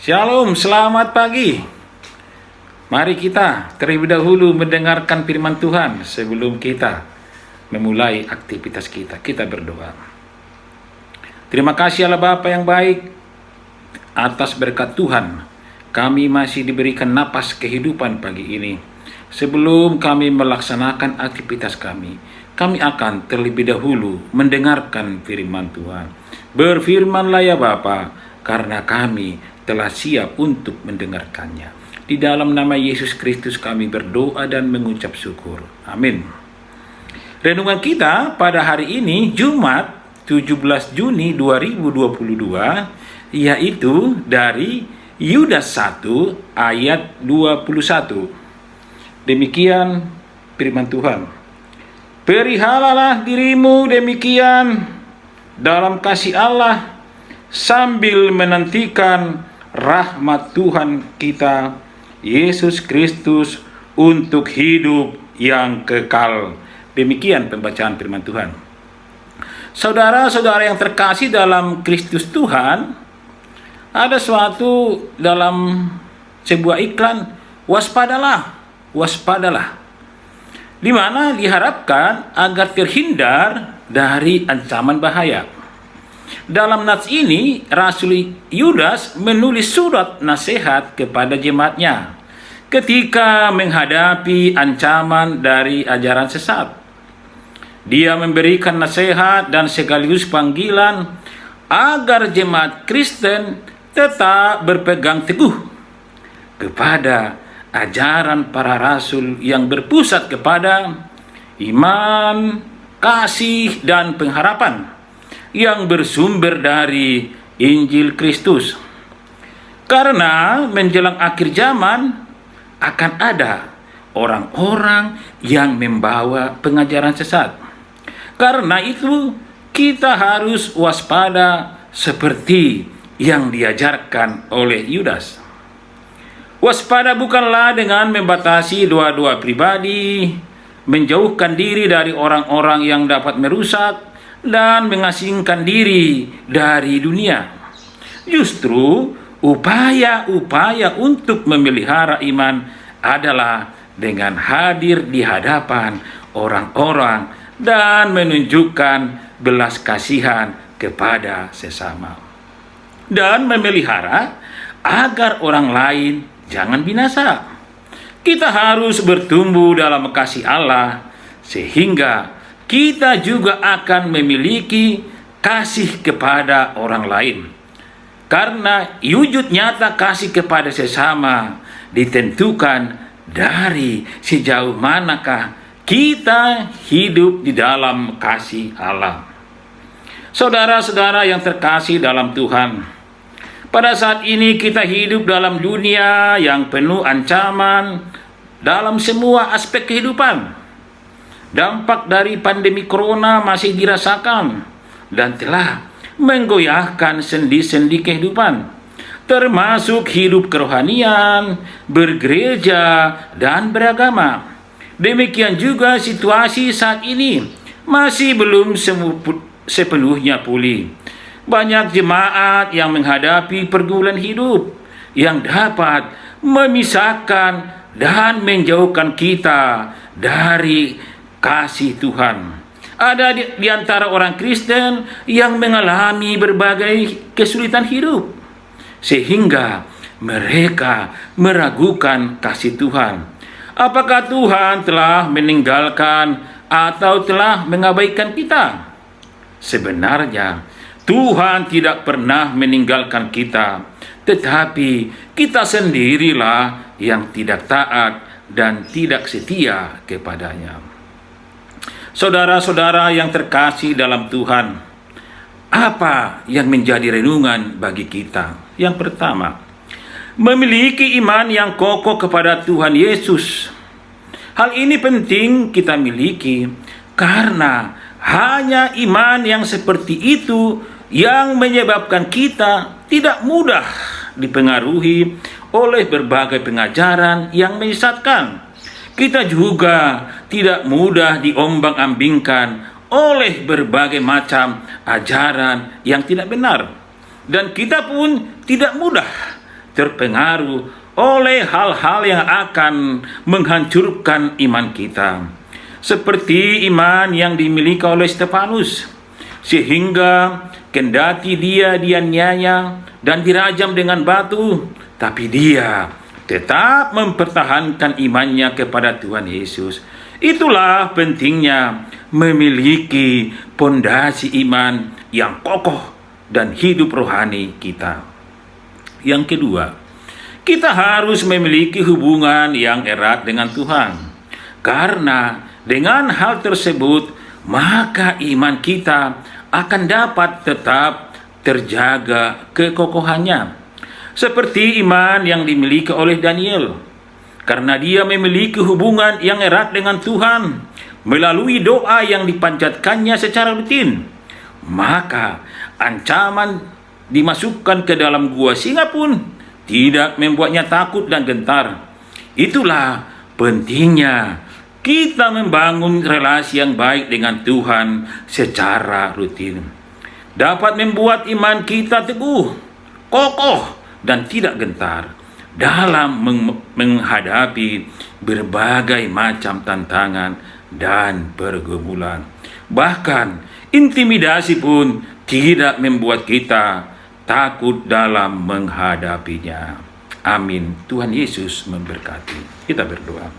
Shalom, selamat pagi. Mari kita terlebih dahulu mendengarkan firman Tuhan sebelum kita memulai aktivitas kita. Kita berdoa. Terima kasih Allah Bapa yang baik atas berkat Tuhan. Kami masih diberikan napas kehidupan pagi ini. Sebelum kami melaksanakan aktivitas kami akan terlebih dahulu mendengarkan firman Tuhan. Berfirmanlah ya Bapa, karena kami telah siap untuk mendengarkannya. Di dalam nama Yesus Kristus kami berdoa dan mengucap syukur. Amin. Renungan kita pada hari ini Jumat 17 Juni 2022 yaitu dari Yudas 1 ayat 21. Demikian firman Tuhan. Perihalalah dirimu demikian dalam kasih Allah sambil menantikan rahmat Tuhan kita Yesus Kristus untuk hidup yang kekal. Demikian pembacaan firman Tuhan. Saudara-saudara yang terkasih dalam Kristus Tuhan, ada suatu dalam sebuah iklan, waspadalah, waspadalah, di mana diharapkan agar terhindar dari ancaman bahaya. Dalam nats ini, Rasul Yudas menulis surat nasihat kepada jemaatnya ketika menghadapi ancaman dari ajaran sesat. Dia memberikan nasihat dan sekaligus panggilan agar jemaat Kristen tetap berpegang teguh kepada ajaran para rasul yang berpusat kepada iman, kasih, dan pengharapan yang bersumber dari Injil Kristus. Karena menjelang akhir zaman akan ada orang-orang yang membawa pengajaran sesat. Karena itu kita harus waspada seperti yang diajarkan oleh Yudas. Waspada bukanlah dengan membatasi doa-doa pribadi, menjauhkan diri dari orang-orang yang dapat merusak, dan mengasingkan diri dari dunia. Justru upaya-upaya untuk memelihara iman adalah dengan hadir di hadapan orang-orang dan menunjukkan belas kasihan kepada sesama. Dan memelihara agar orang lain jangan binasa. Kita harus bertumbuh dalam kasih Allah sehingga kita juga akan memiliki kasih kepada orang lain. Karena wujud nyata kasih kepada sesama ditentukan dari sejauh manakah kita hidup di dalam kasih Allah. Saudara-saudara yang terkasih dalam Tuhan, pada saat ini kita hidup dalam dunia yang penuh ancaman dalam semua aspek kehidupan. Dampak dari pandemi corona masih dirasakan dan telah menggoyahkan sendi-sendi kehidupan, termasuk hidup kerohanian, bergereja, dan beragama. Demikian juga situasi saat ini masih belum sepenuhnya pulih. Banyak jemaat yang menghadapi pergumulan hidup yang dapat memisahkan dan menjauhkan kita dari kasih Tuhan. Ada di antara orang Kristen yang mengalami berbagai kesulitan hidup, sehingga mereka meragukan kasih Tuhan. Apakah Tuhan telah meninggalkan atau telah mengabaikan kita? Sebenarnya, Tuhan tidak pernah meninggalkan kita, tetapi kita sendirilah yang tidak taat dan tidak setia kepadanya. Saudara-saudara yang terkasih dalam Tuhan, apa yang menjadi renungan bagi kita? Yang pertama, memiliki iman yang kokoh kepada Tuhan Yesus. Hal ini penting kita miliki karena hanya iman yang seperti itu yang menyebabkan kita tidak mudah dipengaruhi oleh berbagai pengajaran yang menyesatkan. Kita juga tidak mudah diombang-ambingkan oleh berbagai macam ajaran yang tidak benar. Dan kita pun tidak mudah terpengaruh oleh hal-hal yang akan menghancurkan iman kita. Seperti iman yang dimiliki oleh Stefanus, sehingga kendati dia dianiaya dan dirajam dengan batu, tapi dia tetap mempertahankan imannya kepada Tuhan Yesus. Itulah pentingnya memiliki pondasi iman yang kokoh dan hidup rohani kita. Yang kedua, kita harus memiliki hubungan yang erat dengan Tuhan. Karena dengan hal tersebut, maka iman kita akan dapat tetap terjaga kekokohannya. Seperti iman yang dimiliki oleh Daniel. Karena dia memiliki hubungan yang erat dengan Tuhan melalui doa yang dipanjatkannya secara rutin, maka ancaman dimasukkan ke dalam gua singa pun tidak membuatnya takut dan gentar. Itulah pentingnya kita membangun relasi yang baik dengan Tuhan secara rutin. Dapat membuat iman kita teguh, kokoh, dan tidak gentar dalam menghadapi berbagai macam tantangan dan pergumulan. Bahkan intimidasi pun tidak membuat kita takut dalam menghadapinya. Amin. Tuhan Yesus memberkati. Kita berdoa.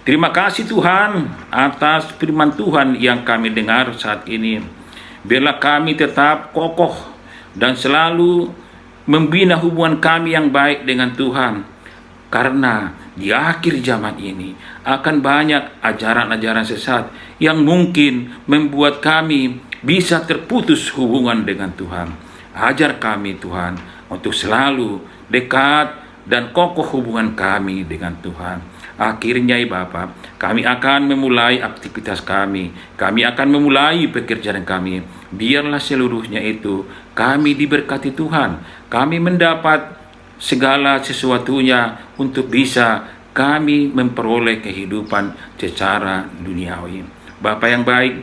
Terima kasih Tuhan atas firman Tuhan yang kami dengar saat ini. Biarlah kami tetap kokoh dan selalu membina hubungan kami yang baik dengan Tuhan. Karena di akhir zaman ini akan banyak ajaran-ajaran sesat yang mungkin membuat kami bisa terputus hubungan dengan Tuhan. Ajar kami Tuhan untuk selalu dekat dan kokoh hubungan kami dengan Tuhan. Akhirnya ya Bapa, kami akan memulai aktivitas kami akan memulai pekerjaan kami. Biarlah seluruhnya itu kami diberkati Tuhan, kami mendapat segala sesuatunya untuk bisa kami memperoleh kehidupan secara duniawi. Bapa yang baik,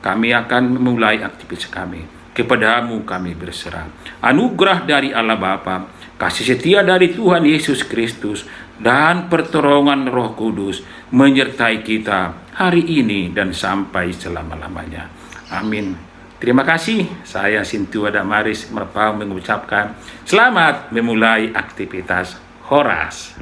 kami akan memulai aktivitas kami. Kepadamu kami berserah. Anugerah dari Allah Bapa, kasih setia dari Tuhan Yesus Kristus, dan pertolongan Roh Kudus menyertai kita hari ini dan sampai selama-lamanya. Amin. Terima kasih. Saya Sintua Damaris Merpau mengucapkan selamat memulai aktivitas Horas.